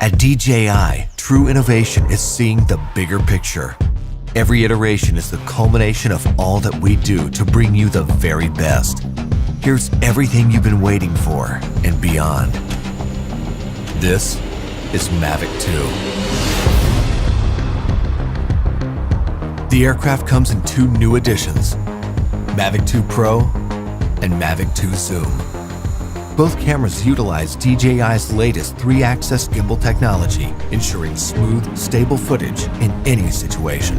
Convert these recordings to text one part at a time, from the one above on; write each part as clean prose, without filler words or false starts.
At DJI, true innovation is seeing the bigger picture. Every iteration is the culmination of all that we do to bring you the very best. Here's everything you've been waiting for and beyond. This is Mavic 2. The aircraft comes in two new editions, Mavic 2 Pro and Mavic 2 Zoom. Both cameras utilize DJI's latest 3-axis gimbal technology, ensuring smooth, stable footage in any situation.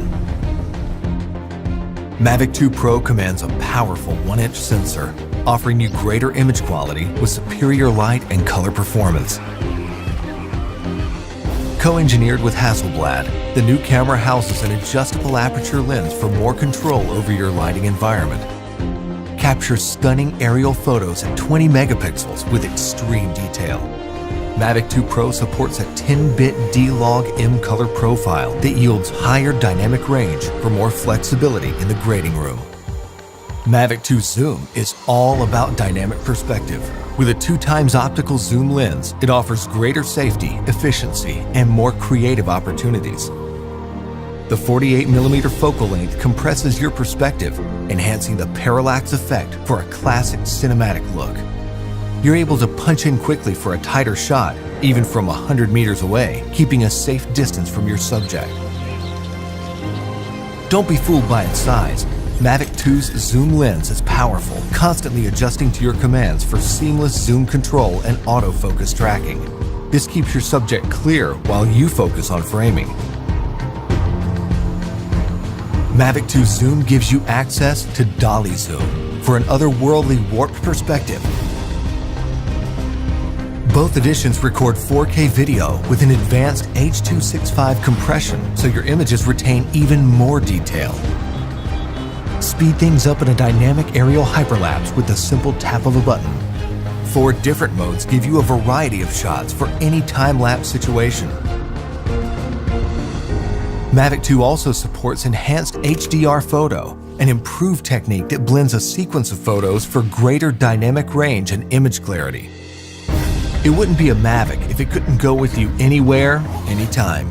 Mavic 2 Pro commands a powerful 1-inch sensor, offering you greater image quality with superior light and color performance. Co-engineered with Hasselblad, the new camera houses an adjustable aperture lens for more control over your lighting environment. Captures stunning aerial photos at 20 megapixels with extreme detail. Mavic 2 Pro supports a 10-bit D-Log M color profile that yields higher dynamic range for more flexibility in the grading room. Mavic 2 Zoom is all about dynamic perspective. With a 2x optical zoom lens, it offers greater safety, efficiency, and more creative opportunities. The 48mm focal length compresses your perspective, enhancing the parallax effect for a classic cinematic look. You're able to punch in quickly for a tighter shot, even from 100 meters away, keeping a safe distance from your subject. Don't be fooled by its size. Mavic 2's zoom lens is powerful, constantly adjusting to your commands for seamless zoom control and autofocus tracking. This keeps your subject clear while you focus on framing. Mavic 2 Zoom gives you access to dolly zoom for an otherworldly warped perspective. Both editions record 4K video with an advanced H.265 compression, so your images retain even more detail. Speed things up in a dynamic aerial hyperlapse with the simple tap of a button. 4 different modes give you a variety of shots for any time-lapse situation. Mavic 2 also supports enhanced Hdr Photo, an improved technique that blends a sequence of photos for greater dynamic range and image clarity. It wouldn't be a Mavic if it couldn't go with you anywhere, anytime.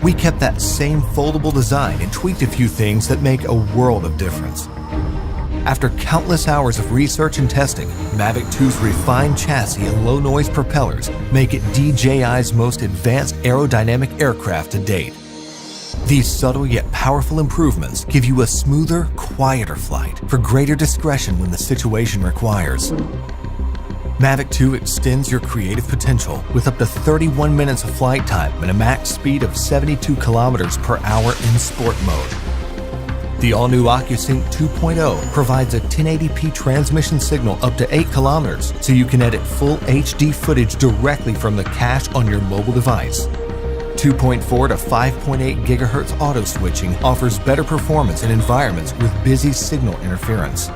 We kept that same foldable design and tweaked a few things that make a world of difference. After countless hours of research and testing, Mavic 2's refined chassis and low-noise propellers make it DJI's most advanced aerodynamic aircraft to date. These subtle yet powerful improvements give you a smoother, quieter flight for greater discretion when the situation requires. Mavic 2 extends your creative potential with up to 31 minutes of flight time and a max speed of 72 kilometers per hour in sport mode. The all-new OcuSync 2.0 provides a 1080p transmission signal up to 8 kilometers, so you can edit full HD footage directly from the cache on your mobile device. 2.4 to 5.8 GHz auto switching offers better performance in environments with busy signal interference.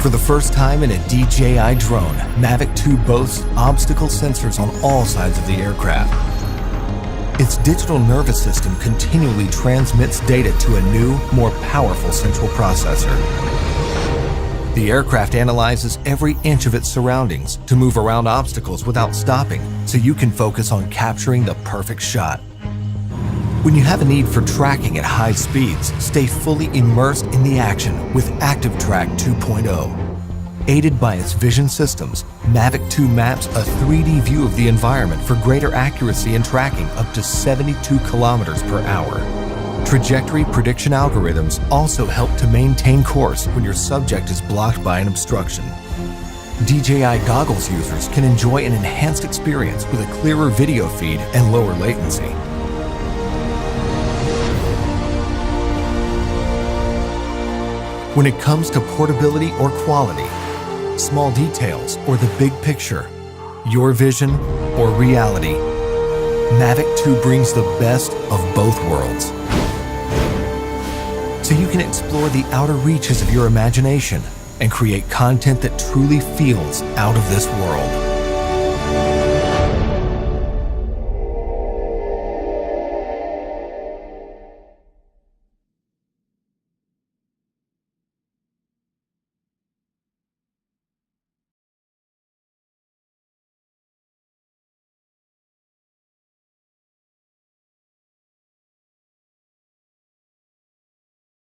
For the first time in a DJI drone, Mavic 2 boasts obstacle sensors on all sides of the aircraft. Its digital nervous system continually transmits data to a new, more powerful central processor. The aircraft analyzes every inch of its surroundings to move around obstacles without stopping, so you can focus on capturing the perfect shot. When you have a need for tracking at high speeds, stay fully immersed in the action with ActiveTrack 2.0. Aided by its vision systems, Mavic 2 maps a 3D view of the environment for greater accuracy in tracking up to 72 kilometers per hour. Trajectory prediction algorithms also help to maintain course when your subject is blocked by an obstruction. DJI goggles users can enjoy an enhanced experience with a clearer video feed and lower latency. When it comes to portability or quality, small details or the big picture, your vision or reality, Mavic 2 brings the best of both worlds. So you can explore the outer reaches of your imagination and create content that truly feels out of this world.